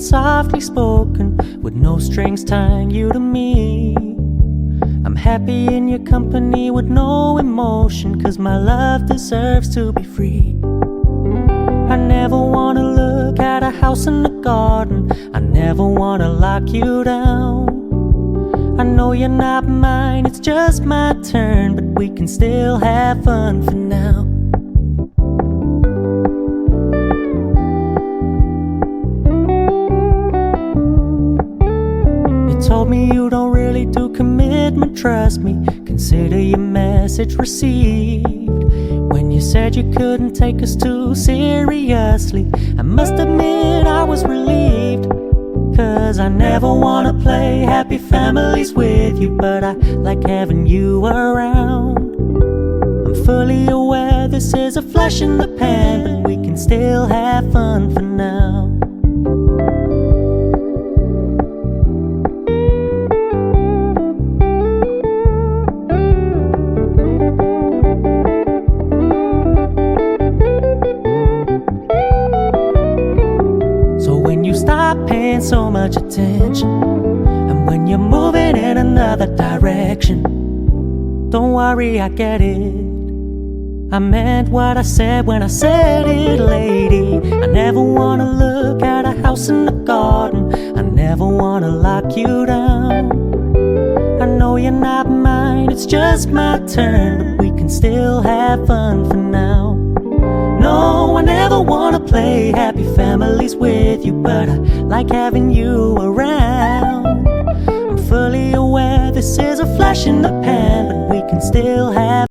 softly spoken, with no strings tying you to me. I'm happy in your company with no emotion, 'cause my love deserves to be free. I never wanna look at a house in the garden, I never wanna lock you down. I know you're not mine, it's just my turn, but we can still have fun for now. You told me you don't really do commitment, trust me, consider your message received. When you said you couldn't take us too seriously, I must admit I was relieved. 'Cause I never wanna play happy families with you, but I like having you around. I'm fully aware this is a flash in the pan, but we can still have fun for now. Stop paying so much attention, and when you're moving in another direction, don't worry, I get it. I meant what I said when I said it, lady. I never wanna look at a house in the garden, I never wanna lock you down. I know you're not mine, it's just my turn, but we can still have fun for now. No, I never wanna play happy families with you, but I like having you around. I'm fully aware this is a flash in the pan, but we can still have